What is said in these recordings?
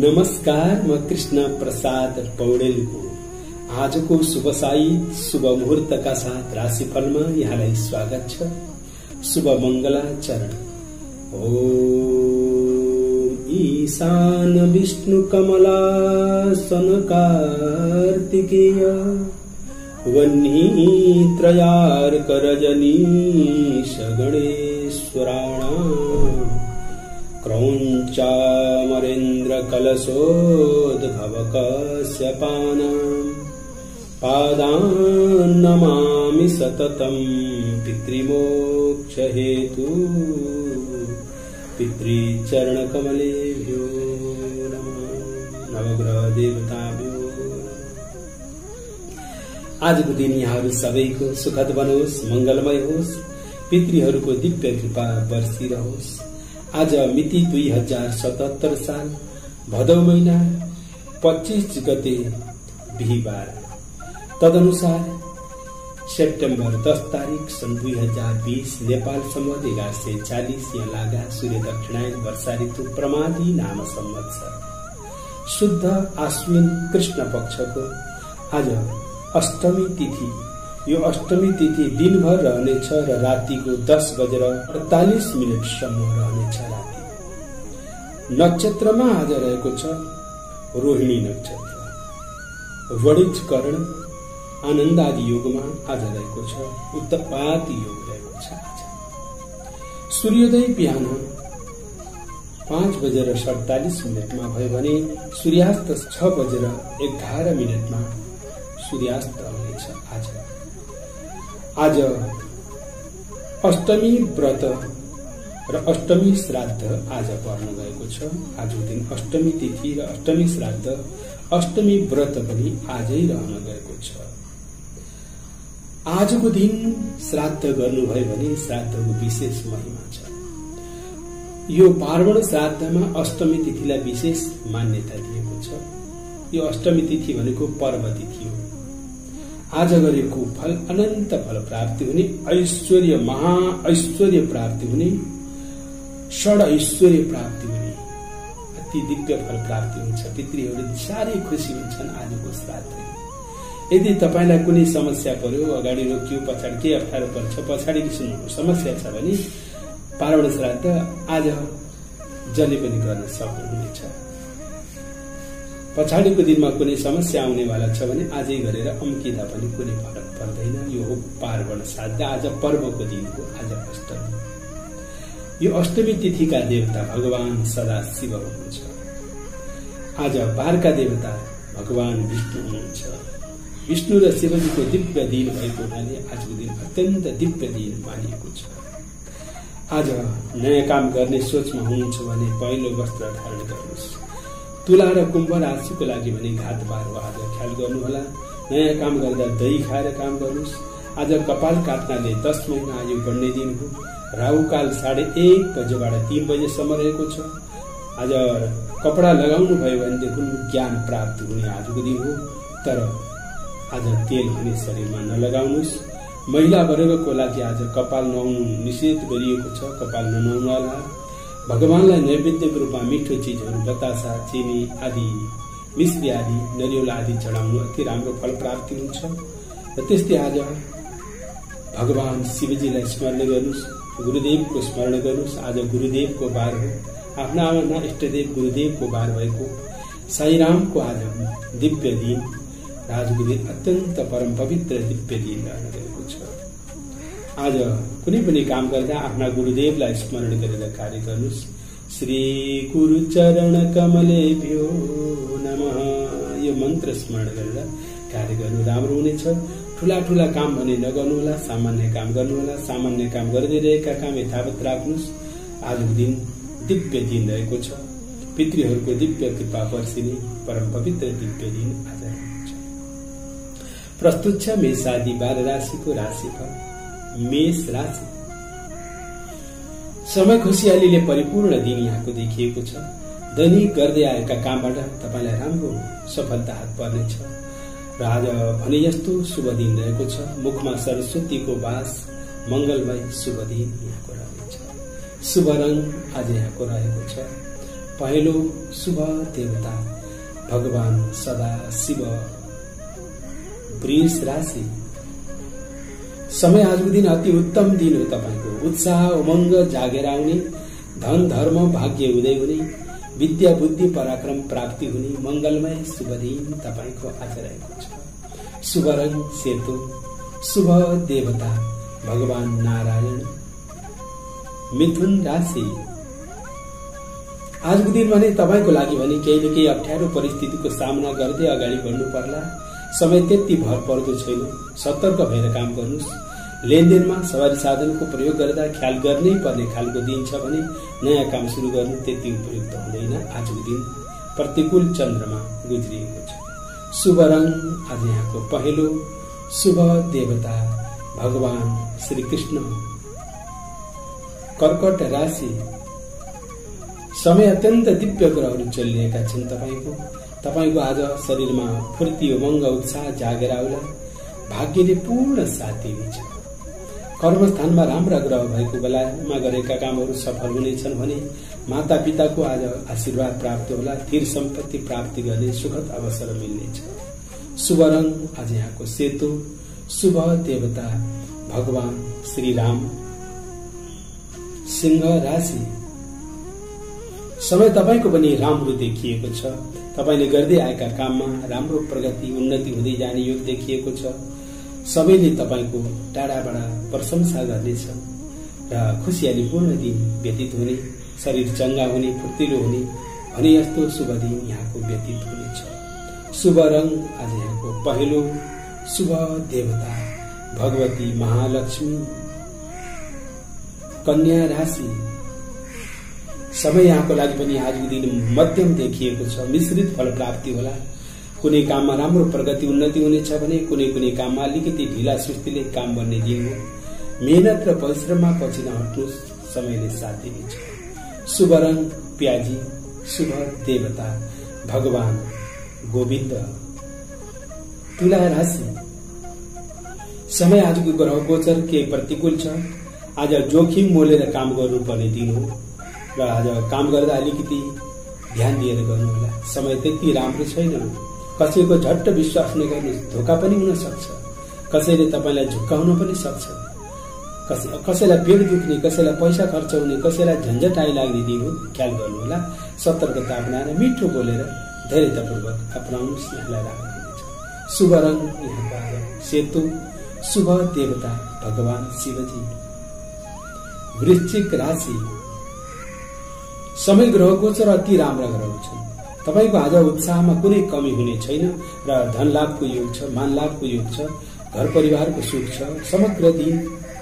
नमस्कार, म कृष्ण प्रसाद पौडेलको आजको शुभ साई शुभ मुहूर्तका साथ राशिफलमा यहाँलाई स्वागत छ। शुभ मंगलाचरण। ओम ईशान विष्णु कमलासन कार्तिकेय वह्नि त्रयार्क रजनीश गणेश्वराणाम् क्रौञ्चामरेन्द्र कलशोद्भव कश्यपानाम् पादान् नमामि सततं पितृमोक्ष हेतु पितृचरणकमलेभ्यो नमः। नवग्रह देवताभ्यो आजको दिन यहाँहरू सबैको सुखद बनोस्, मंगलमय होस्, पितृहरूको दिव्य कृपा बर्सिरहोस्। आज मिति 2077 साल भदौ महिना 25 गते बिहीबार, तदनुसार सेप्टेम्बर 10 तारिक सन् 2020 नेपाल सम्वत 1140 यहाँ लागा सूर्य दक्षिणायन वर्षा ऋतु प्रमादी नाम संवत्सर शुद्ध आश्विन कृष्ण पक्षको आज अष्टमी तिथि। यो अष्टमी तिथि दिनभर रहनेछ र रातिको 10:48 सम्म रहनेछ। राति नक्षत्रमा आज रहेको छ रोहिणी नक्षत्र। वणिज कर्ण आनन्दादि योगमा आज रहेको छ उत्तपात योग रहेको छ। आज सूर्योदय बिहान 5:47 भयो भने सूर्यास्त 6:11 सूर्यास्त हुनेछ। आज अष्टमी व्रत र अष्टमी श्राद्ध आज पर्न गएको छ। आजको दिन अष्टमी तिथि र अष्टमी श्राद्ध अष्टमी व्रत पनि आजै रहन गएको छ। आजको दिन श्राद्ध गर्नुभयो भने श्राद्धको विशेष महिमा छ। यो पार्वण श्राद्धमा अष्टमी तिथिलाई विशेष मान्यता दिएको छ। यो अष्टमी तिथि भनेको पर्व तिथि हो। आज गरेको फल अनन्त फल प्राप्ति हुने, ऐश्वर्य महा ऐश्वर्य प्राप्ति हुने, षड ऐश्वर्य प्राप्ति हुने, अति दिव्य फल प्राप्ति हुन्छ। पितृहरू साह्रै खुसी हुन्छन् आजको श्राद्ध। यदि तपाईलाई कुनै समस्या पर्यो, अगाडि रोकियो, पछाडि के अप्ठ्यारो पर्छ, पछाडि सुन्नु समस्या छ भने पार्वण श्राद्ध आज जसले पनि गर्न सक्नुहुनेछ। पछाडिको दिनमा कुनै समस्या आउनेवाला छ भने आजै गरेर अम्किँदा पनि कुनै फरक पर्दैन। यो हो पार्वण श्राद्ध। आज पर्वको दिन हो। आज अष्टमी। यो अष्टमी तिथिका देवता भगवान सदाशिव हुनुहुन्छ। आज बारका देवता भगवान विष्णु हुनुहुन्छ। विष्णु र शिवजीको दिव्य दिन भएको हुनाले आजको दिन अत्यन्त दिव्य दिन मानिएको छ। आज नयाँ काम गर्ने सोचमा हुनुहुन्छ भने पहेँलो वस्त्र धारण गर्नुहोस्। तुला र कुम्भ राशिको लागि भने घातबार आज ख्याल गर्नुहोला। नयाँ काम गर्दा दही खाएर काम गर्नुहोस्। आज कपाल काट्नाले 10 महिना आयु बढ्ने दिन हो। राहुकाल 1:30 बजेबाट 3 बजेसम्म रहेको छ। आज कपडा लगाउनु भयो भनेदेखि ज्ञान प्राप्त हुने आजको दिन हो। तर आज तेल भने शरीरमा नलगाउनुहोस्। महिला वर्गको लागि आज कपाल नुहाउनु निषेध गरिएको छ। कपाल ननुहाउनुहोला। भगवानलाई नैवेद्यको रूपमा मिठो चीजहरू बतासा, चिनी आदि, मिश्री आदि, नरिवल आदि चढाउनु अति राम्रो फल प्राप्ति हुन्छ। र त्यस्तै आज भगवान शिवजीलाई स्मरण गर्नुहोस्। गुरुदेवको स्मरण गर्नुहोस्। आज गुरुदेवको बार हो। आफ्ना इष्टदेव गुरुदेवको बार भएको साईरामको आज दिव्य दिन। आजको दिन अत्यन्त परम पवित्र दिव्य दिन रहन गएको छ। आज कुनै पनि काम गर्दा आफ्ना गुरुदेवलाई स्मरण गरेर कार्य गर्नुहोस्। श्री गुरु चरण कमलेभ्यो नमः यो मन्त्र स्मरण गरेर कार्य गर्नु राम्रो हुनेछ। ठूला ठूला काम भने नगर्नुहोला। सामान्य काम गर्नुहोला। सामान्य काम गर्दै रहेका काम यथावत राख्नुहोस्। आजको दिन दिव्य दिन रहेको छ। पितृहरूको दिव्य कृपा वर्षिने परम पवित्र दिव्य दिन आज रहेको छ। प्रस्तुत छ मेषादि 12 राशिको राशिफल। मेष राशि समय खुशियालीले परिपूर्ण दिन यहाँको देखिएको छ। दैनिक गर्दै आएका कामबाट तपाईलाई राम्रो सफलता हात पर्नेछ र आज भने जस्तो शुभ दिन रहेको छ। मुखमा सरस्वतीको वास, मंगलमय शुभ दिन यहाँको रहेछ। शुभ रंग आज यहाँको रहेको छ पहेलो शुभ देवता भगवान सदा शिव। वृष राशि समय आजको दिन अति उत्तम दिन हो। तपाईको उत्साह उमंग जागेर आउने, धन धर्म भाग्य उदय हुने, विद्या बुद्धि पराक्रम प्राप्ति हुने मंगलमय शुभ दिन तपाईको आज रहेको छ। शुभ रंग सेतो, शुभ देवता भगवान नारायण। मिथुन राशि आजको दिन भने तपाईको लागि भने केही न केही अप्ठ्यारो परिस्थितिको सामना गर्दै अगाडि बढ्नु पर्ला। समय त्यति भर पर्दो छैन, सतर्क भएर काम गर्नुस्। लेनदेनमा सवारी साधनको प्रयोग गर्दा ख्याल गर्नै पर्ने खालको दिन छ भने नयाँ काम सुरु गर्नु त्यति उपयुक्त हुँदैन। आजको दिन प्रतिकूल चन्द्रमा गुज्रिएको छ। शुभ रंग आज यहाँको पहेलो, शुभ देवता भगवान श्री कृष्ण। कर्कट राशि समय अत्यन्त दिव्य ग्रहहरू चलिरहेका छन्। तपाईको आज शरीरमा फूर्ति उमंग उत्साह जागेर आउला। भाग्यले पूर्ण साथ दिनेछ। कर्मस्थानमा राम्रा ग्रह भएको बेलामा गरेका कामहरू सफल हुनेछन् भने माता पिताको आज आशीर्वाद प्राप्त होला। धीर सम्पत्ति प्राप्ति गर्ने सुखद अवसर मिल्नेछ। शुभ रंग आज यहाँको सेतो, शुभ देवता भगवान श्री राम। सिंह राशि समय तपाईको पनि राम्रो देखिएको छ। तपाईले गर्दै आएका काममा राम्रो प्रगति उन्नति हुँदै जाने योग देखिएको छ। सबैले तपाईको टाढाबाट प्रशंसा गर्नेछ र खुशियालीपूर्ण दिन व्यतीत हुने, शरीर चंगा हुने, फुर्तिलो हुने भने यस्तो शुभ दिन यहाँको व्यतीत हुनेछ। शुभ रंग आज यहाँको पहेलो, शुभ देवता भगवती महालक्ष्मी। कन्या राशि समय यहाँको लागि पनि आजको दिन मध्यम देखिएको छ। मिश्रित फल प्राप्ति होला। कुनै काममा राम्रो प्रगति उन्नति हुनेछ भने कुनै काममा अलिकति ढिला सुस्तीले काम गर्ने दिन हो। मेहनत र परिश्रममा पछि नहट्नु, समयले साथ दिनेछ। शुभ रंग प्याजी, शुभ देवता भगवान गोविन्द। तुला राशि समय आजको ग्रह गोचर के प्रतिकूल छ। आज जोखिम मोलेर काम गर्नुपर्ने दिन हो र आज काम गर्दा अलिकति ध्यान दिएर गर्नु होला। समय त्यति राम्रो छैन। कसैको झट्ट विश्वास नगर्नु, धोका पनि हुन सक्छ। कसैले तपाईलाई झुक्काउन पनि सक्छ। कसैलाई पेट दुख्ने, कसैलाई पैसा खर्च हुने, कसैलाई झन्झट आइलाग्ने दिन हो। ख्याल गर्नु होला। सतर्कता अपनाएर मिठो बोलेर धैर्यतापूर्वक अपनाउनुस्, यहाँलाई राम्रो हुनेछ। शुभ रंग यहाँको आज सेतो, शुभ देवता भगवान शिवजी। वृश्चिक राशि समय ग्रह गोचर अति राम्रा ग्रहहरू छन्। तपाईको आज उत्साहमा कुनै कमी हुने छैन र धन लाभको योग छ, मान लाभको योग छ, घर परिवारको सुख छ। समग्र दिन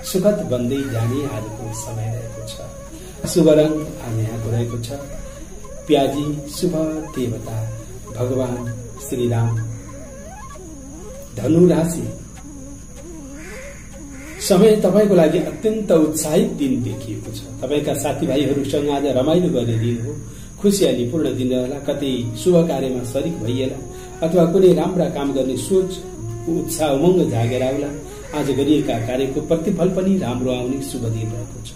सुखद बन्दै जाने आजको समय रहेको छ। शुभ रंग आज यहाँको रहेको छ प्याजी, शुभ देवता भगवान श्री राम। धनु राशि समय तपाईको लागि अत्यन्त उत्साहित दिन देखिएको छ। तपाईका साथीभाइहरूसँग आज रमाइलो गर्ने दिन हो। खुशियालीपूर्ण दिन रहला। कतै शुभ कार्यमा शरीक भइएला अथवा कुनै राम्रा काम गर्ने सोच उत्साह उमंग जागेर आउला। आज गरिएका कार्यको प्रतिफल पनि राम्रो आउने शुभ दिन रहेको छ।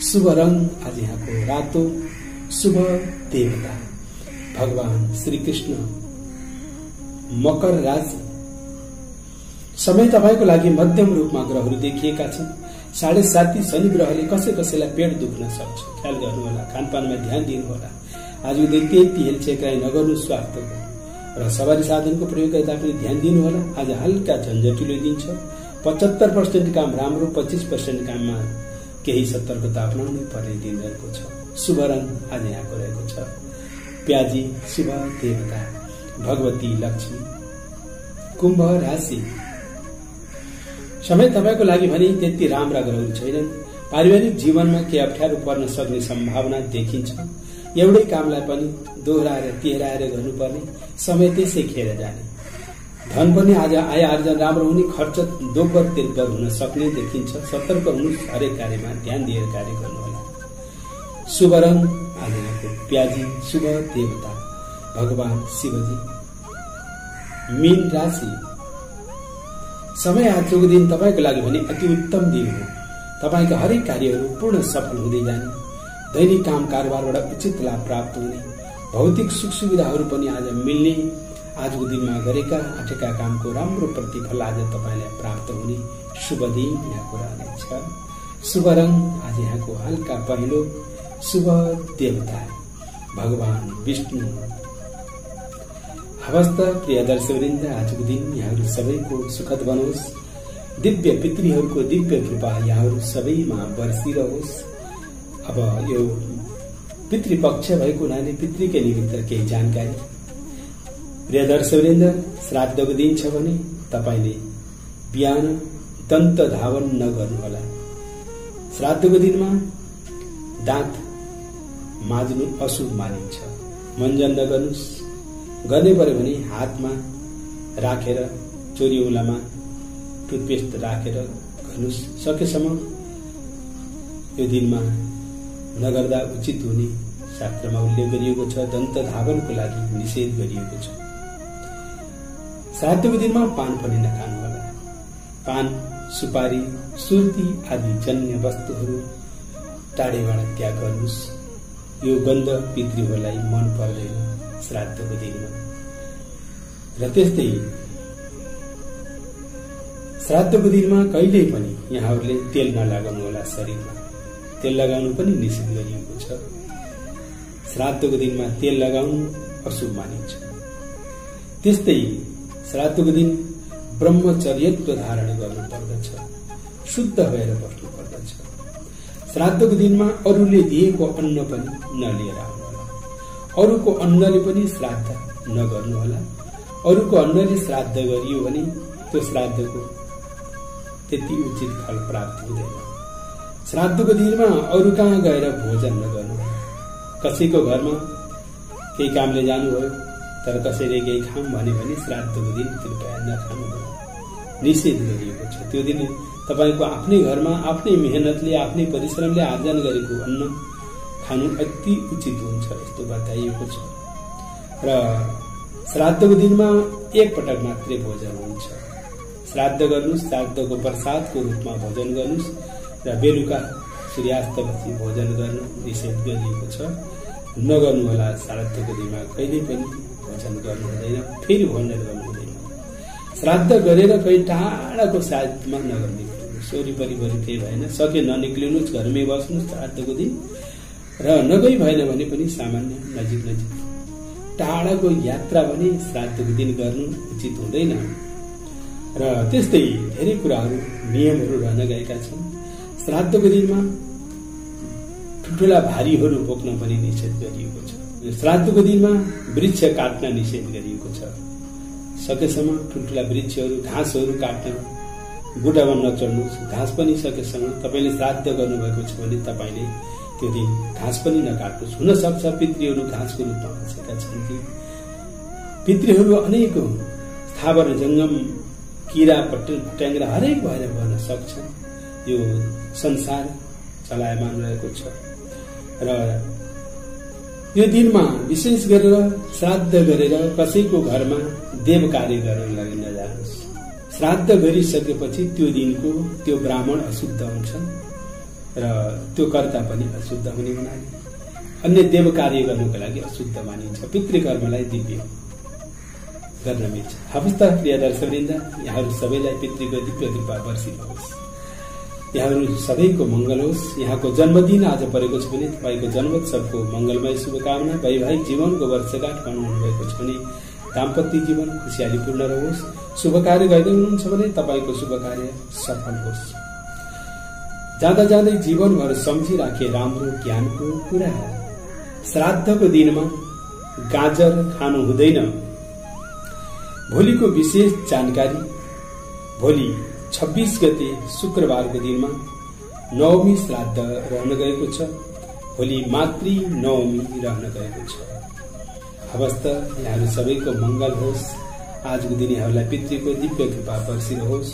शुभ रंग आज यहाँको रातो, शुभ देवता भगवान श्री कृष्ण। मकर राशि समय तपाईको लागि मध्यम रूपमा ग्रहहरू देखिएका छन्। 7.5 शनि ग्रहले कसैलाई पेट दुख्न सक्छ। ख्याल गर्नु होला। खानपानमा ध्यान दिनु होला। आज दिन त्यति हेलचेक्राइ नगर्नु स्वास्थ्यको र सवारी साधनको प्रयोग गर्दा पनि ध्यान दिनु होला। आज हल्का झन्झटिलो दिन छ। 75% काम राम्रो, 25% काममा केही सतर्कता अपनाउनु पर्ने दिन रहेको छ। शुभ रंग आज यहाँको रहेको छ प्याजी, शुभ देवता भगवती लक्ष्मी। कुम्भ राशि समय तपाईको लागि भने त्यति राम्रा ग्रहहरू छैनन्। पारिवारिक जीवनमा के अप्ठ्यारो पर्न सक्ने सम्भावना देखिन्छ। एउटै कामलाई पनि दोहोऱ्याएर तिहराएर गर्नुपर्ने, समय त्यसै खेर जाने। धन पनि आज आय आर्जन राम्रो हुने, खर्च दोब्बर तेब्बर हुन सक्ने देखिन्छ। सतर्क हुनुहोस्। हरेक कार्यमा ध्यान दिएर कार्य गर्नुहोला। शुभ रंग आज यहाँको प्याजी, शुभ देवता भगवान शिवजी। मीन राशि समय आजको दिन तपाईको लागि भने अति उत्तम दिन हो। तपाईका हरेक कार्यहरू पूर्ण सफल हुँदै जाने। दैनिक काम कारोबारबाट उचित लाभ प्राप्त हुने, भौतिक सुख सुविधाहरू पनि आज मिल्ने, आजको दिनमा गरेका आँटेका कामको राम्रो प्रतिफल आज तपाईलाई प्राप्त हुने शुभ दिन यहाँको रहनेछ। शुभ रङ आज यहाँको हल्का पहेँलो, शुभ देवता भगवान विष्णु। हवस् त प्रिय दर्शकवृन्द, आजको दिन यहाँहरू सबैको सुखद बनोस्, दिव्य पितृहरूको दिव्य कृपा यहाँहरू सबैमा बर्सिरहोस्। अब यो पितृपक्ष भएको हुनाले पितृकै निमित्त केही जानकारी। प्रिय दर्शकवृन्द, श्राद्धको दिन छ भने तपाईले बिहान दन्त धावन नगर्नुहोला। श्राद्धको दिनमा दाँत माझ्नु अशुभ मानिन्छ, मञ्जन नगर्नुहोस्। गर्ने पर्यो भने हातमा राखेर चोरीऔलामा टुथपेस्ट राखेर गर्नुहोस्। सकेसम्म यो दिनमा नगर्दा उचित हुने शास्त्रमा उल्लेख गरिएको छ। दन्त धावनको लागि निषेध गरिएको छ। श्राद्धको दिनमा पान पनि नखानुहोला। पान, सुपारी, सुर्ती आदि जन्य वस्तुहरू टाढेबाट त्याग गर्नुहोस्। यो गन्ध पितृहरूलाई मन पर्दैन श्राद्धको दिनमा। र त्यस्तै श्राद्धको दिनमा कहिल्यै पनि यहाँहरूले तेल नलगाउनु होला। शरीरमा तेल लगाउनु पनि निषेध गरिएको छ। श्राद्धको दिनमा तेल लगाउनु अशुभ मानिन्छ। त्यस्तै श्राद्धको दिन ब्रह्मचर्यत्व धारण गर्नु पर्दछ, शुद्ध भएर बस्नु पर्दछ। श्राद्धको दिनमा अरूले दिएको अन्न पनि नलिएर आउनुहोला। अरूको अन्नले पनि श्राद्ध नगर्नुहोला। अरूको अन्नले श्राद्ध गरियो भने त्यो श्राद्धको त्यति उचित फल प्राप्त हुँदैन। श्राद्धको दिनमा अरू कहाँ गएर भोजन नगर्नु। कसैको घरमा केही कामले जानुभयो तर कसैले केही खाऊँ भन्यो भने श्राद्धको दिन कृपया नखानु, निषेध गरिएको छ। त्यो दिन तपाईको आफ्नै घरमा आफ्नै मेहनतले आफ्नै परिश्रमले आर्जन गरेको अन्न खानु अति उचित हुन्छ यस्तो बताइएको छ। र श्राद्धको दिनमा एक पटक मात्रै भोजन हुन्छ। श्राद्ध गर्नुहोस्, श्राद्धको प्रसादको रूपमा भोजन गर्नुहोस् र बेलुका सूर्यास्तपछि भोजन गर्नु निषेध गरिएको छ। नगर्नुहोला। श्राद्धको दिनमा कहिले पनि भोजन गर्नु हुँदैन, फेरि भोजन गर्नु हुँदैन। श्राद्ध गरेर कहीँ टाढाको श्राद्धमा नगर्निक्लिनुहोस्। वरिपरि केही भएन, सके ननिक्लिनुहोस्, घरमै बस्नुहोस् श्राद्धको दिन। र नगई भएन भने पनि सामान्य नजिक टाढाको यात्रा भने श्राद्धको दिन गर्नु उचित हुँदैन। र त्यस्तै धेरै कुराहरू नियमहरू रहन गएका छन्। श्राद्धको दिनमा ठुल्ठुला भारीहरू बोक्न पनि निषेध गरिएको छ। श्राद्धको दिनमा वृक्ष काट्न निषेध गरिएको छ। सकेसम्म ठुल्ठुला वृक्षहरू, घाँसहरू काट्न बुटामा नचढ्नुहोस्। घाँस पनि सकेसम्म तपाईले श्राद्ध गर्नुभएको छ भने तपाईले त्यो दिन घाँस पनि नकाट्नुहोस्। हुन सक्छ पितृहरू घाँसको रूपमा बसेका छन् कि पितृहरू अनेकौं स्थावर जंगम, किरा पट्याङ्ग्रा हरेक भएर बन्न सक्छ। यो संसार चलायमान रहेको छ। र यो दिनमा विशेष गरेर श्राद्ध गरेर कसैको घरमा देव कार्य गर्न लागि नजानुहोस्। श्राद्ध गरिसकेपछि त्यो दिनको त्यो ब्राह्मण अशुद्ध हुन्छ र त्यो कर्ता पनि अशुद्ध हुने हुनाले अन्य देव कार्य गर्नुको लागि अशुद्ध मानिन्छ। पितृकर्मलाई दिव्य गर्न मिल्छ। हवस् त प्रिय दर्शकवृन्द, यहाँहरू सबैलाई पितृको दिव्य कृपा वर्षिनुहोस्। यहाँहरू सबैको मंगल होस्। यहाँको जन्मदिन आज परेको छ भने तपाईको जन्मोत्सवको मंगलमय शुभकामना। वैवाहिक जीवनको वर्षगाँठ मनाउनु भएको छ भने दाम्पत्य जीवन खुशियालीपूर्ण रहोस्। शुभ कार्य गर्दै हुनुहुन्छ भने तपाईको शुभ कार्य सफल होस्। जाँदा जाँदै जीवनभर सम्झिराखे राम्रो ज्ञानको कुरा। श्राद्धको दिनमा गाजर खानु हुँदैन। भोलिको विशेष जानकारी। भोलि 26 गते शुक्रबारको दिनमा नवमी श्राद्ध रहन गएको छ। भोलि मातृ नवमी रहन गएको छ। हवस् त यहाँहरू सबैको मंगल होस्। आजको दिन यहाँहरूलाई पितृको दिव्य कृपा वर्षिरहोस्।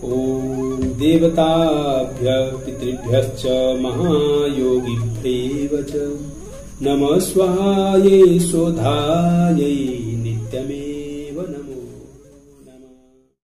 ओम देवताभ्य पितृभ्यश्च महायोगिभ्येव च नमः स्वाहायै शोधायै नित्यमेव नमो।